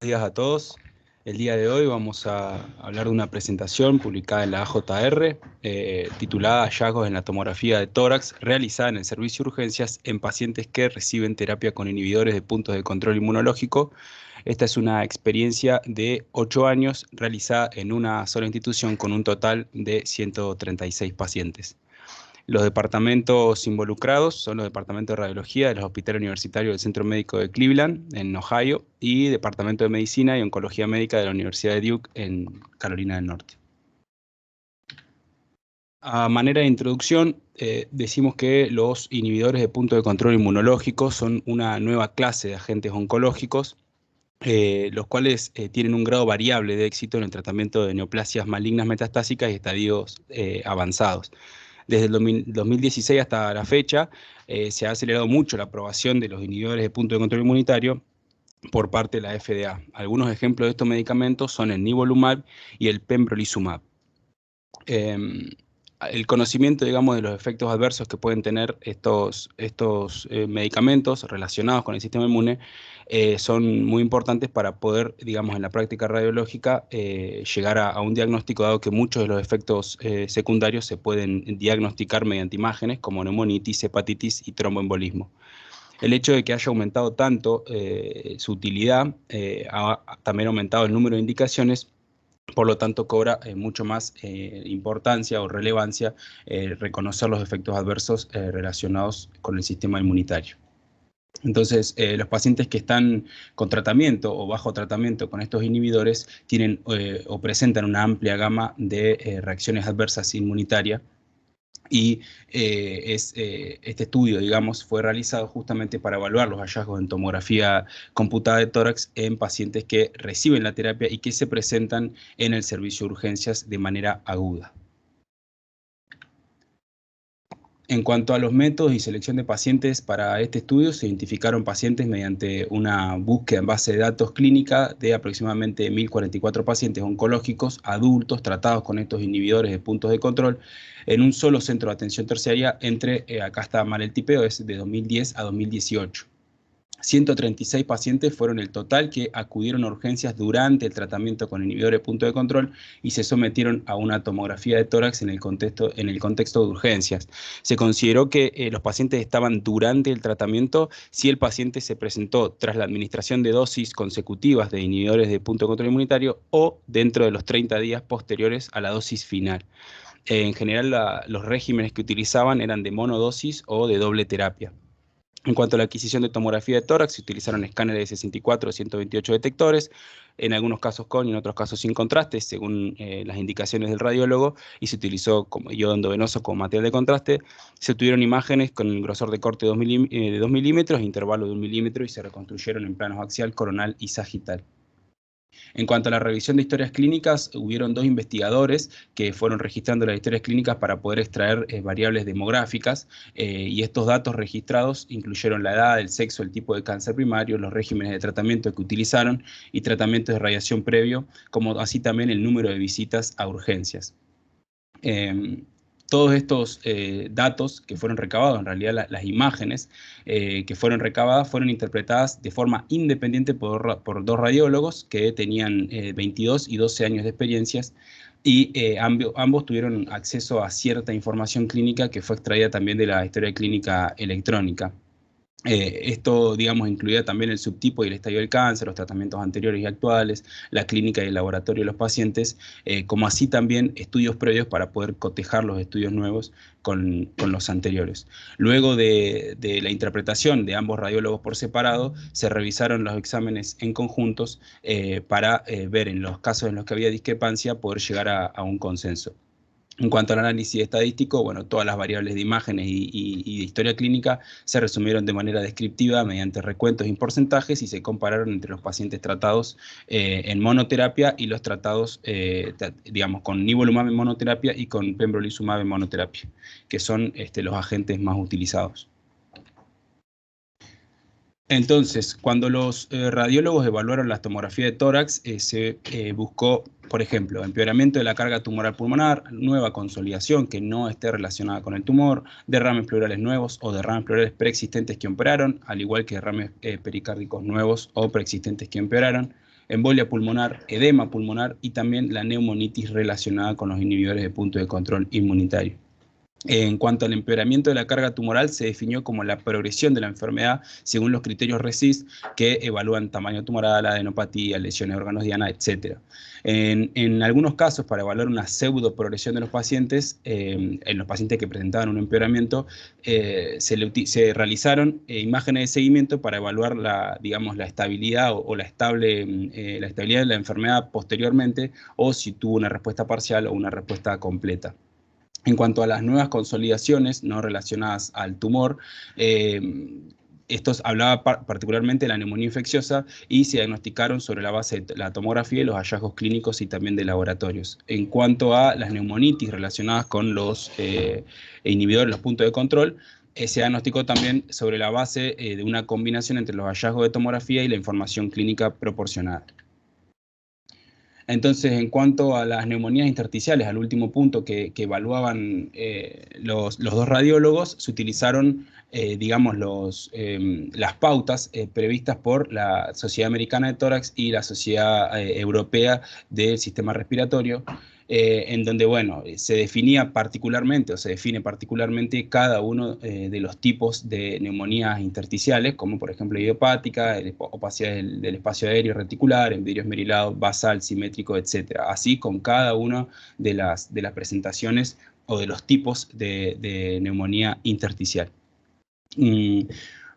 Días a todos. El día de hoy vamos a hablar de una presentación publicada en la AJR titulada Hallazgos en la tomografía de tórax realizada en el servicio de urgencias en pacientes que reciben terapia con inhibidores de puntos de control inmunológico. Esta es una experiencia de 8 años realizada en una sola institución con un total de 136 pacientes. Los departamentos involucrados son los departamentos de radiología del Hospital Universitario del Centro Médico de Cleveland, en Ohio, y Departamento de Medicina y Oncología Médica de la Universidad de Duke, en Carolina del Norte. A manera de introducción, decimos que los inhibidores de punto de control inmunológico son una nueva clase de agentes oncológicos, los cuales tienen un grado variable de éxito en el tratamiento de neoplasias malignas metastásicas y estadios avanzados. Desde el 2016 hasta la fecha se ha acelerado mucho la aprobación de los inhibidores de punto de control inmunitario por parte de la FDA. Algunos ejemplos de estos medicamentos son el nivolumab y el pembrolizumab. El conocimiento, digamos, de los efectos adversos que pueden tener estos medicamentos relacionados con el sistema inmune son muy importantes para poder, digamos, en la práctica radiológica llegar a un diagnóstico, dado que muchos de los efectos secundarios se pueden diagnosticar mediante imágenes como neumonitis, hepatitis y tromboembolismo. El hecho de que haya aumentado tanto su utilidad ha también aumentado el número de indicaciones. Por lo tanto, cobra mucho más importancia o relevancia reconocer los efectos adversos relacionados con el sistema inmunitario. Entonces, los pacientes que están con tratamiento o bajo tratamiento con estos inhibidores tienen o presentan una amplia gama de reacciones adversas inmunitarias. Y este estudio, digamos, fue realizado justamente para evaluar los hallazgos en tomografía computada de tórax en pacientes que reciben la terapia y que se presentan en el servicio de urgencias de manera aguda. En cuanto a los métodos y selección de pacientes para este estudio, se identificaron pacientes mediante una búsqueda en base de datos clínica de aproximadamente 1.044 pacientes oncológicos adultos tratados con estos inhibidores de puntos de control en un solo centro de atención terciaria acá está mal el tipeo, es de 2010 a 2018. 136 pacientes fueron el total que acudieron a urgencias durante el tratamiento con inhibidores de punto de control y se sometieron a una tomografía de tórax en el contexto de urgencias. Se consideró que los pacientes estaban durante el tratamiento si el paciente se presentó tras la administración de dosis consecutivas de inhibidores de punto de control inmunitario o dentro de los 30 días posteriores a la dosis final. En general, los regímenes que utilizaban eran de monodosis o de doble terapia. En cuanto a la adquisición de tomografía de tórax, se utilizaron escáneres de 64 o 128 detectores, en algunos casos con y en otros casos sin contraste, según las indicaciones del radiólogo, y se utilizó como iodo endovenoso como material de contraste. Se obtuvieron imágenes con el grosor de corte de 2 milímetros, intervalo de 1 milímetro, y se reconstruyeron en planos axial, coronal y sagital. En cuanto a la revisión de historias clínicas, hubieron 2 investigadores que fueron registrando las historias clínicas para poder extraer variables demográficas y estos datos registrados incluyeron la edad, el sexo, el tipo de cáncer primario, los regímenes de tratamiento que utilizaron y tratamientos de radiación previo, como así también el número de visitas a urgencias. Todos estos datos que fueron recabados, en realidad las imágenes que fueron recabadas fueron interpretadas de forma independiente por 2 radiólogos que tenían 22 y 12 años de experiencias y ambos tuvieron acceso a cierta información clínica que fue extraída también de la historia clínica electrónica. Esto, digamos, incluía también el subtipo y el estadio del cáncer, los tratamientos anteriores y actuales, la clínica y el laboratorio de los pacientes, como así también estudios previos para poder cotejar los estudios nuevos con los anteriores. Luego de la interpretación de ambos radiólogos por separado, se revisaron los exámenes en conjuntos para ver en los casos en los que había discrepancia poder llegar a un consenso. En cuanto al análisis estadístico, bueno, todas las variables de imágenes y de historia clínica se resumieron de manera descriptiva mediante recuentos y porcentajes y se compararon entre los pacientes tratados en monoterapia y los tratados, digamos, con nivolumab en monoterapia y con pembrolizumab en monoterapia, que son los agentes más utilizados. Entonces, cuando los radiólogos evaluaron la tomografía de tórax, se buscó, por ejemplo, empeoramiento de la carga tumoral pulmonar, nueva consolidación que no esté relacionada con el tumor, derrames pleurales nuevos o derrames pleurales preexistentes que empeoraron, al igual que derrames pericárdicos nuevos o preexistentes que empeoraron, embolia pulmonar, edema pulmonar y también la neumonitis relacionada con los inhibidores de punto de control inmunitario. En cuanto al empeoramiento de la carga tumoral, se definió como la progresión de la enfermedad según los criterios RECIST que evalúan tamaño tumoral, adenopatía, lesiones de órganos diana, etc. En algunos casos, para evaluar una pseudo progresión de los pacientes, en los pacientes que presentaban un empeoramiento, se realizaron imágenes de seguimiento para evaluar digamos, la estabilidad o la estabilidad de la enfermedad posteriormente, o si tuvo una respuesta parcial o una respuesta completa. En cuanto a las nuevas consolidaciones no relacionadas al tumor, estos hablaba particularmente de la neumonía infecciosa y se diagnosticaron sobre la base de la tomografía y los hallazgos clínicos y también de laboratorios. En cuanto a las neumonitis relacionadas con los inhibidores, los puntos de control, se diagnosticó también sobre la base de una combinación entre los hallazgos de tomografía y la información clínica proporcionada. Entonces, en cuanto a las neumonías intersticiales, al último punto que evaluaban los dos radiólogos, se utilizaron, digamos, las pautas previstas por la Sociedad Americana de Tórax y la Sociedad Europea del Sistema Respiratorio, en donde, bueno, se definía particularmente, o se define particularmente cada uno de los tipos de neumonías intersticiales, como por ejemplo idiopática, opacidad del espacio aéreo reticular, envirio esmerilado, basal, simétrico, etc. Así con cada una de las presentaciones o de los tipos de neumonía intersticial.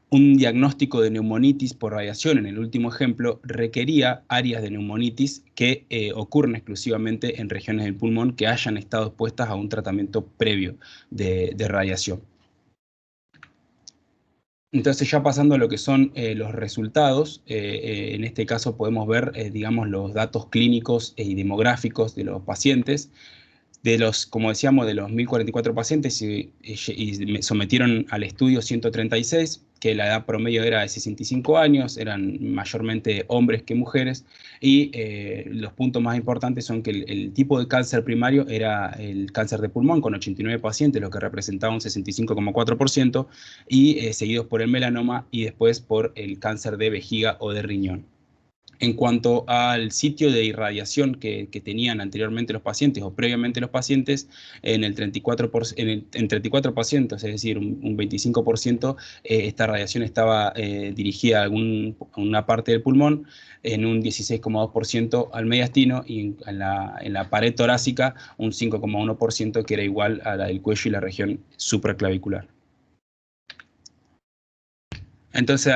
Un diagnóstico de neumonitis por radiación, en el último ejemplo, requería áreas de neumonitis que ocurren exclusivamente en regiones del pulmón que hayan estado expuestas a un tratamiento previo de radiación. Entonces, ya pasando a lo que son los resultados, en este caso podemos ver, digamos, los datos clínicos y demográficos de los pacientes. Como decíamos, de los 1.044 pacientes y sometieron al estudio 136, que la edad promedio era de 65 años, eran mayormente hombres que mujeres, y los puntos más importantes son que el tipo de cáncer primario era el cáncer de pulmón, con 89 pacientes, lo que representaba un 65,4%, y seguidos por el melanoma y después por el cáncer de vejiga o de riñón. En cuanto al sitio de irradiación que tenían anteriormente los pacientes o previamente los pacientes, en 34 pacientes, es decir, un 25%, esta radiación estaba dirigida a una parte del pulmón, en un 16,2% al mediastino y en la pared torácica un 5,1% que era igual a la del cuello y la región supraclavicular. Entonces,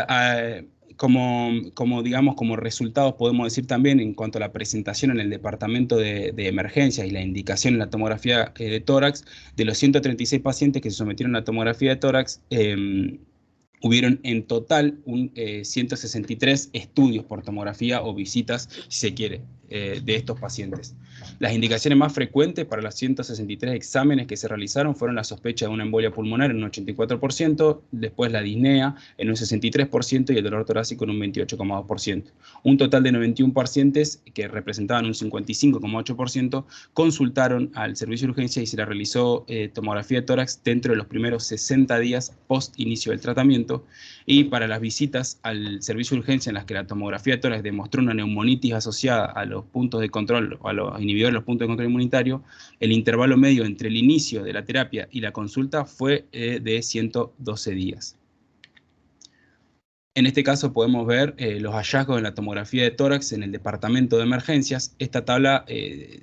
como resultados podemos decir también en cuanto a la presentación en el departamento de emergencias y la indicación en la tomografía de tórax, de los 136 pacientes que se sometieron a la tomografía de tórax, hubieron en total 163 estudios por tomografía o visitas, si se quiere, de estos pacientes. Las indicaciones más frecuentes para los 163 exámenes que se realizaron fueron la sospecha de una embolia pulmonar en un 84%, después la disnea en un 63% y el dolor torácico en un 28,2%. Un total de 91 pacientes, que representaban un 55,8%, consultaron al servicio de urgencia y se le realizó tomografía de tórax dentro de los primeros 60 días post inicio del tratamiento. Y para las visitas al servicio de urgencia en las que la tomografía de tórax demostró una neumonitis asociada a los puntos de control o a los inhibidores de los puntos de control inmunitario, el intervalo medio entre el inicio de la terapia y la consulta fue de 112 días. En este caso podemos ver los hallazgos en la tomografía de tórax en el departamento de emergencias. Esta tabla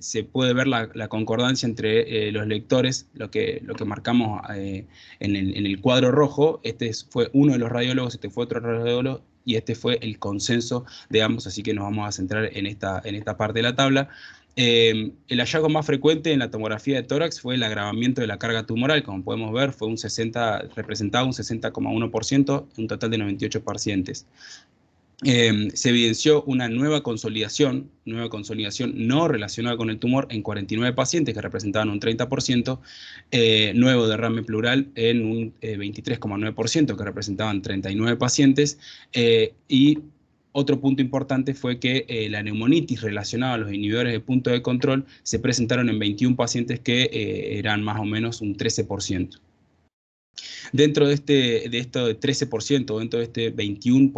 se puede ver la concordancia entre los lectores, lo que marcamos en el cuadro rojo. Este fue uno de los radiólogos, este fue otro radiólogo y este fue el consenso de ambos, así que nos vamos a centrar en esta parte de la tabla. El hallazgo más frecuente en la tomografía de tórax fue el agravamiento de la carga tumoral. Como podemos ver, representaba un 60,1%, un total de 98 pacientes. Se evidenció una nueva consolidación no relacionada con el tumor en 49 pacientes que representaban un 30%, nuevo derrame pleural en un 23,9% que representaban 39 pacientes y otro punto importante fue que la neumonitis relacionada a los inhibidores de punto de control se presentaron en 21 pacientes que eran más o menos un 13%. Dentro de esto de 13%, dentro de este 21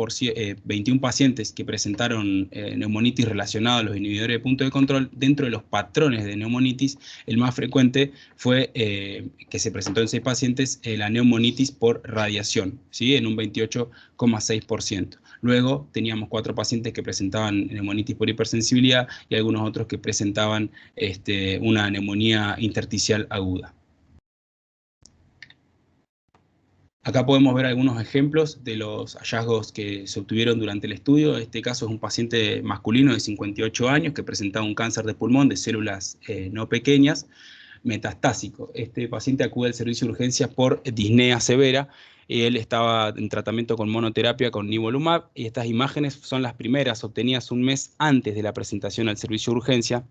pacientes que presentaron neumonitis relacionada a los inhibidores de punto de control, dentro de los patrones de neumonitis, el más frecuente fue, que se presentó en 6 pacientes, la neumonitis por radiación, ¿sí? En un 28,6%. Luego teníamos 4 pacientes que presentaban neumonitis por hipersensibilidad y algunos otros que presentaban una neumonía intersticial aguda. Acá podemos ver algunos ejemplos de los hallazgos que se obtuvieron durante el estudio. Este caso es un paciente masculino de 58 años que presentaba un cáncer de pulmón de células no pequeñas, metastásico. Este paciente acude al servicio de urgencias por disnea severa. Él estaba en tratamiento con monoterapia con nivolumab y estas imágenes son las primeras obtenidas un mes antes de la presentación al servicio de urgencia.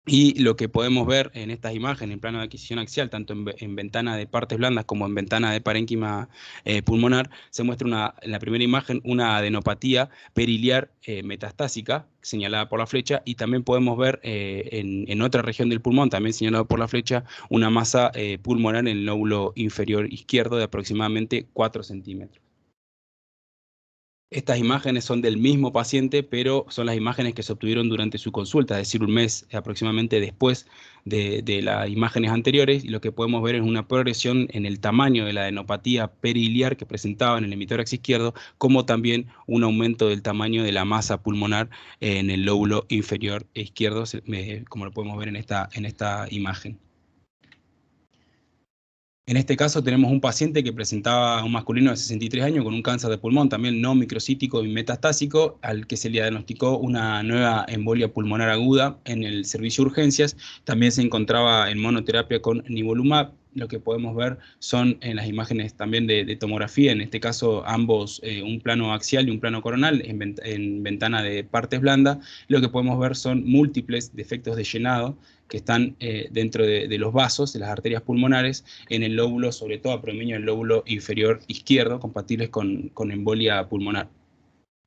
Y lo que podemos ver en estas imágenes, en plano de adquisición axial, tanto en ventana de partes blandas como en ventana de parénquima pulmonar, se muestra en la primera imagen una adenopatía periliar metastásica, señalada por la flecha, y también podemos ver en otra región del pulmón, también señalado por la flecha, una masa pulmonar en el lóbulo inferior izquierdo de aproximadamente 4 centímetros. Estas imágenes son del mismo paciente, pero son las imágenes que se obtuvieron durante su consulta, es decir, un mes aproximadamente después de las imágenes anteriores, y lo que podemos ver es una progresión en el tamaño de la adenopatía periliar que presentaba en el hemitórax izquierdo, como también un aumento del tamaño de la masa pulmonar en el lóbulo inferior izquierdo, como lo podemos ver en esta imagen. En este caso tenemos un paciente que presentaba, un masculino de 63 años con un cáncer de pulmón, también no microcítico y metastásico, al que se le diagnosticó una nueva embolia pulmonar aguda en el servicio de urgencias. También se encontraba en monoterapia con nivolumab. Lo que podemos ver son en las imágenes también de tomografía, en este caso ambos, un plano axial y un plano coronal en ventana de partes blandas. Lo que podemos ver son múltiples defectos de llenado que están dentro de los vasos, de las arterias pulmonares, en el lóbulo, sobre todo a predominio del lóbulo inferior izquierdo, compatibles con embolia pulmonar.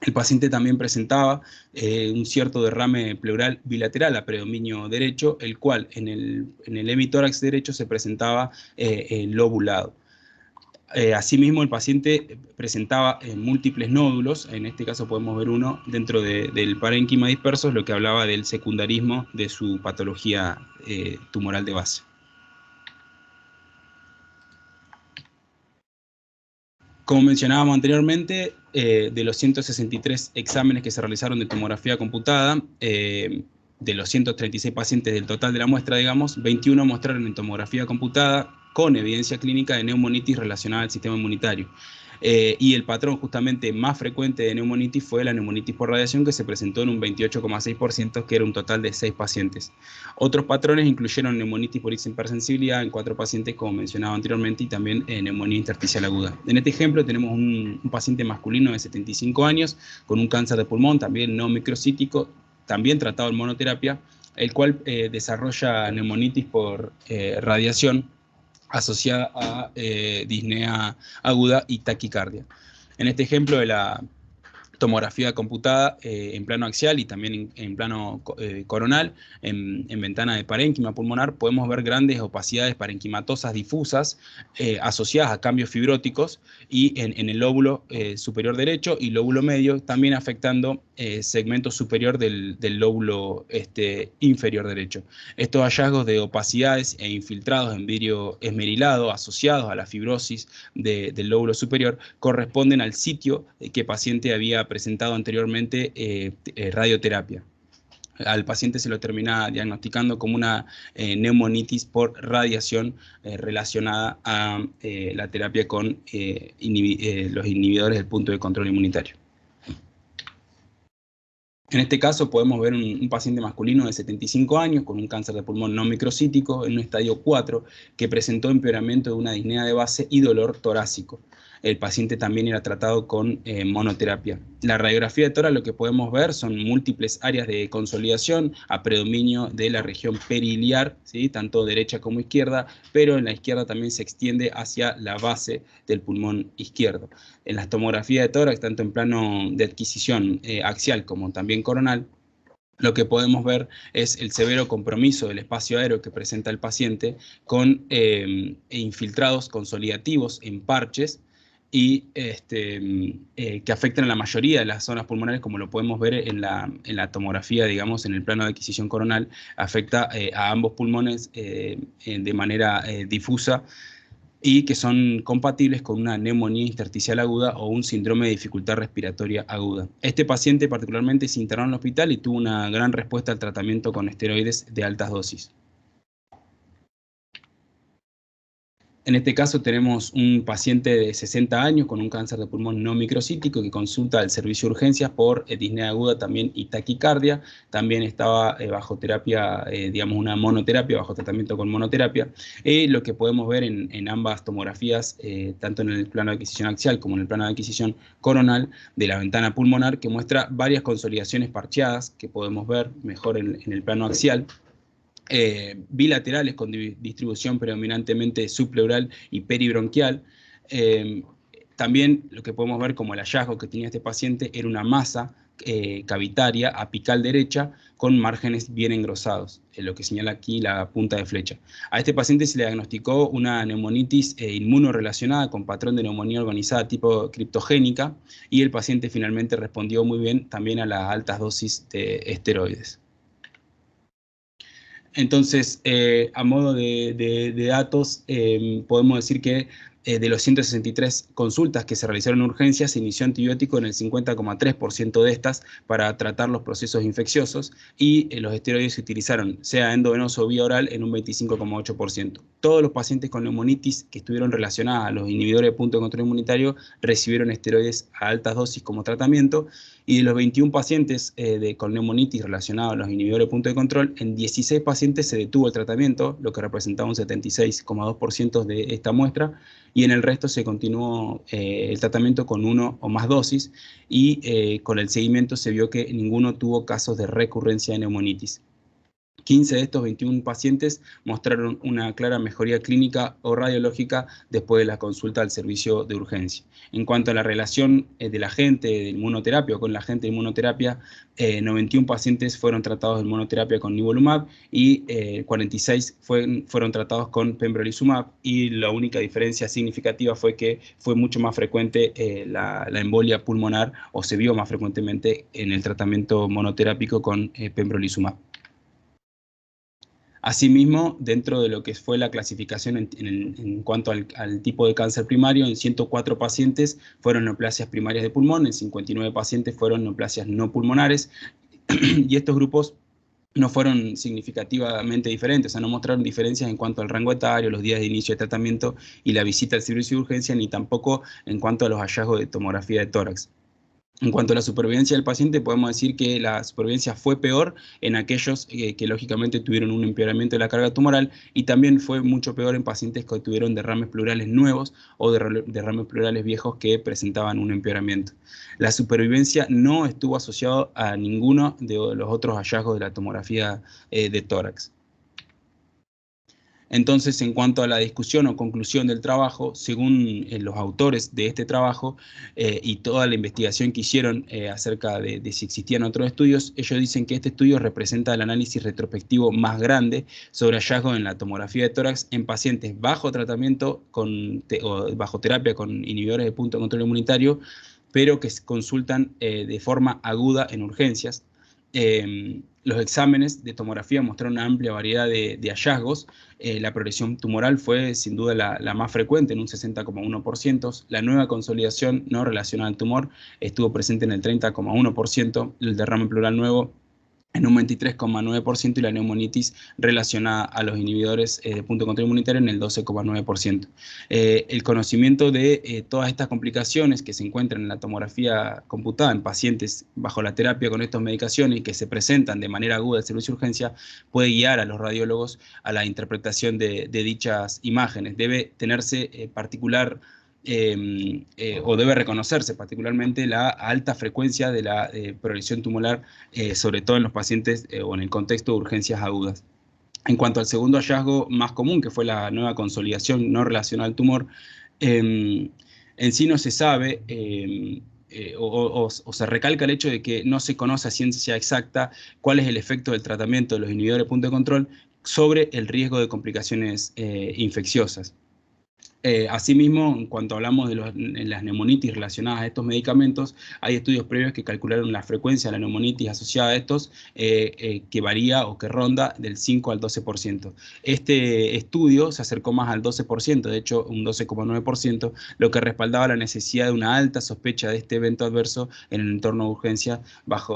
El paciente también presentaba un cierto derrame pleural bilateral a predominio derecho, el cual en el hemitórax derecho se presentaba lobulado. Asimismo, el paciente presentaba múltiples nódulos, en este caso podemos ver uno dentro del parénquima disperso, lo que hablaba del secundarismo de su patología tumoral de base. Como mencionábamos anteriormente, de los 163 exámenes que se realizaron de tomografía computada, de los 136 pacientes del total de la muestra, digamos, 21 mostraron en tomografía computada con evidencia clínica de neumonitis relacionada al sistema inmunitario. Y el patrón justamente más frecuente de neumonitis fue la neumonitis por radiación, que se presentó en un 28,6%, que era un total de 6 pacientes. Otros patrones incluyeron neumonitis por hipersensibilidad en 4 pacientes, como mencionaba anteriormente, y también neumonía intersticial aguda. En este ejemplo tenemos un paciente masculino de 75 años con un cáncer de pulmón, también no microcítico, también tratado en monoterapia, el cual desarrolla neumonitis por radiación asociada a disnea aguda y taquicardia. En este ejemplo de la tomografía computada en plano axial y también en plano coronal, en ventana de parénquima pulmonar, podemos ver grandes opacidades parenquimatosas difusas asociadas a cambios fibróticos y en el lóbulo superior derecho y lóbulo medio, también afectando segmento superior del lóbulo inferior derecho. Estos hallazgos de opacidades e infiltrados en vidrio esmerilado asociados a la fibrosis del lóbulo superior corresponden al sitio que el paciente había presentado anteriormente radioterapia. Al paciente se lo termina diagnosticando como una neumonitis por radiación relacionada a la terapia con los inhibidores del punto de control inmunitario. En este caso podemos ver un paciente masculino de 75 años con un cáncer de pulmón no microcítico en un estadio 4 que presentó empeoramiento de una disnea de base y dolor torácico. El paciente también era tratado con monoterapia. La radiografía de tórax, lo que podemos ver son múltiples áreas de consolidación a predominio de la región periliar, ¿sí? Tanto derecha como izquierda, pero en la izquierda también se extiende hacia la base del pulmón izquierdo. En las tomografías de tórax, tanto en plano de adquisición axial como también coronal, lo que podemos ver es el severo compromiso del espacio aéreo que presenta el paciente con infiltrados consolidativos en parches y que afectan a la mayoría de las zonas pulmonares, como lo podemos ver en la tomografía, digamos, en el plano de adquisición coronal, afecta a ambos pulmones de manera difusa, y que son compatibles con una neumonía intersticial aguda o un síndrome de dificultad respiratoria aguda. Este paciente particularmente se internó en el hospital y tuvo una gran respuesta al tratamiento con esteroides de altas dosis. En este caso tenemos un paciente de 60 años con un cáncer de pulmón no microcítico que consulta al servicio de urgencias por disnea aguda también y taquicardia. También estaba bajo terapia, digamos una monoterapia, bajo tratamiento con monoterapia. Lo que podemos ver en ambas tomografías, tanto en el plano de adquisición axial como en el plano de adquisición coronal, de la ventana pulmonar, que muestra varias consolidaciones parcheadas que podemos ver mejor en el plano axial. Bilaterales con distribución predominantemente subpleural y peribronquial. También lo que podemos ver como el hallazgo que tenía este paciente era una masa cavitaria apical derecha con márgenes bien engrosados, lo que señala aquí la punta de flecha. A este paciente se le diagnosticó una neumonitis inmunorrelacionada con patrón de neumonía organizada tipo criptogénica, y el paciente finalmente respondió muy bien también a las altas dosis de esteroides. Entonces, a modo de datos, podemos decir que de los 163 consultas que se realizaron en urgencias, se inició antibiótico en el 50,3% de estas para tratar los procesos infecciosos, y los esteroides se utilizaron, sea endovenoso o vía oral, en un 25,8%. Todos los pacientes con neumonitis que estuvieron relacionadas a los inhibidores de punto de control inmunitario recibieron esteroides a altas dosis como tratamiento, y de los 21 pacientes con neumonitis relacionados a los inhibidores de punto de control, en 16 pacientes se detuvo el tratamiento, lo que representaba un 76,2% de esta muestra, y en el resto se continuó el tratamiento con 1 o más dosis, y con el seguimiento se vio que ninguno tuvo casos de recurrencia de neumonitis. 15 de estos 21 pacientes mostraron una clara mejoría clínica o radiológica después de la consulta al servicio de urgencia. En cuanto a la relación del agente de inmunoterapia o con el agente de inmunoterapia, 91 pacientes fueron tratados en monoterapia con nivolumab y 46 fueron tratados con pembrolizumab, y la única diferencia significativa fue que fue mucho más frecuente la embolia pulmonar, o se vio más frecuentemente en el tratamiento monoterápico con pembrolizumab. Asimismo, dentro de lo que fue la clasificación en cuanto al tipo de cáncer primario, en 104 pacientes fueron neoplasias primarias de pulmón, en 59 pacientes fueron neoplasias no pulmonares, y estos grupos no fueron significativamente diferentes, o sea, no mostraron diferencias en cuanto al rango etario, los días de inicio de tratamiento y la visita al servicio de urgencia, ni tampoco en cuanto a los hallazgos de tomografía de tórax. En cuanto a la supervivencia del paciente, podemos decir que la supervivencia fue peor en aquellos que lógicamente tuvieron un empeoramiento de la carga tumoral, y también fue mucho peor en pacientes que tuvieron derrames pleurales nuevos o derrames pleurales viejos que presentaban un empeoramiento. La supervivencia no estuvo asociada a ninguno de los otros hallazgos de la tomografía de tórax. Entonces, en cuanto a la discusión o conclusión del trabajo, según los autores de este trabajo y toda la investigación que hicieron acerca de si existían otros estudios, ellos dicen que este estudio representa el análisis retrospectivo más grande sobre hallazgos en la tomografía de tórax en pacientes bajo tratamiento o bajo terapia con inhibidores de punto de control inmunitario, pero que se consultan de forma aguda en urgencias. Los exámenes de tomografía mostraron una amplia variedad de hallazgos. La progresión tumoral fue sin duda la más frecuente, en un 60,1%. La nueva consolidación no relacionada al tumor estuvo presente en el 30,1%. El derrame pleural nuevo en un 23,9%, y la neumonitis relacionada a los inhibidores de punto de control inmunitario en el 12,9%. El conocimiento de todas estas complicaciones que se encuentran en la tomografía computada en pacientes bajo la terapia con estas medicaciones y que se presentan de manera aguda al servicio de urgencia puede guiar a los radiólogos a la interpretación de dichas imágenes. Debe tenerse o debe reconocerse particularmente la alta frecuencia de la progresión tumoral, sobre todo en los pacientes o en el contexto de urgencias agudas. En cuanto al segundo hallazgo más común, que fue la nueva consolidación no relacionada al tumor, en sí no se sabe o se recalca el hecho de que no se conoce a ciencia exacta cuál es el efecto del tratamiento de los inhibidores de punto de control sobre el riesgo de complicaciones infecciosas. Asimismo, en cuanto hablamos de las neumonitis relacionadas a estos medicamentos, hay estudios previos que calcularon la frecuencia de la neumonitis asociada a estos, que varía o que ronda del 5 al 12%. Este estudio se acercó más al 12%, de hecho un 12,9%, lo que respaldaba la necesidad de una alta sospecha de este evento adverso en el entorno de urgencia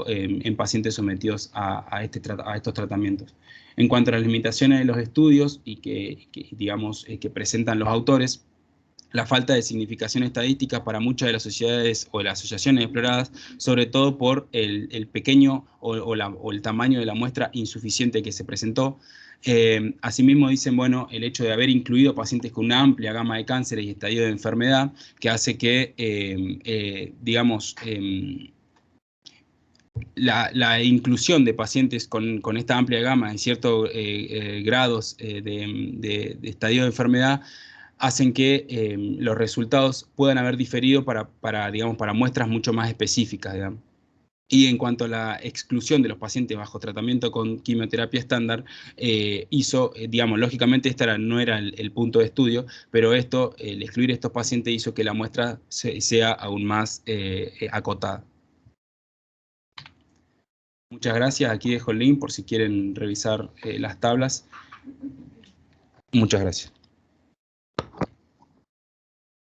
en pacientes sometidos a estos tratamientos. En cuanto a las limitaciones de los estudios digamos, que presentan los autores, la falta de significación estadística para muchas de las sociedades o de las asociaciones exploradas, sobre todo por el pequeño o el tamaño de la muestra insuficiente que se presentó. Asimismo dicen, bueno, el hecho de haber incluido pacientes con una amplia gama de cánceres y estadios de enfermedad, que hace que, digamos, la inclusión de pacientes con esta amplia gama en ciertos grados de estadio de enfermedad hacen que los resultados puedan haber diferido digamos, para muestras mucho más específicas, digamos. Y en cuanto a la exclusión de los pacientes bajo tratamiento con quimioterapia estándar, digamos, lógicamente no era el punto de estudio, pero el excluir estos pacientes hizo que la muestra sea aún más acotada. Muchas gracias. Aquí dejo el link por si quieren revisar las tablas. Muchas gracias.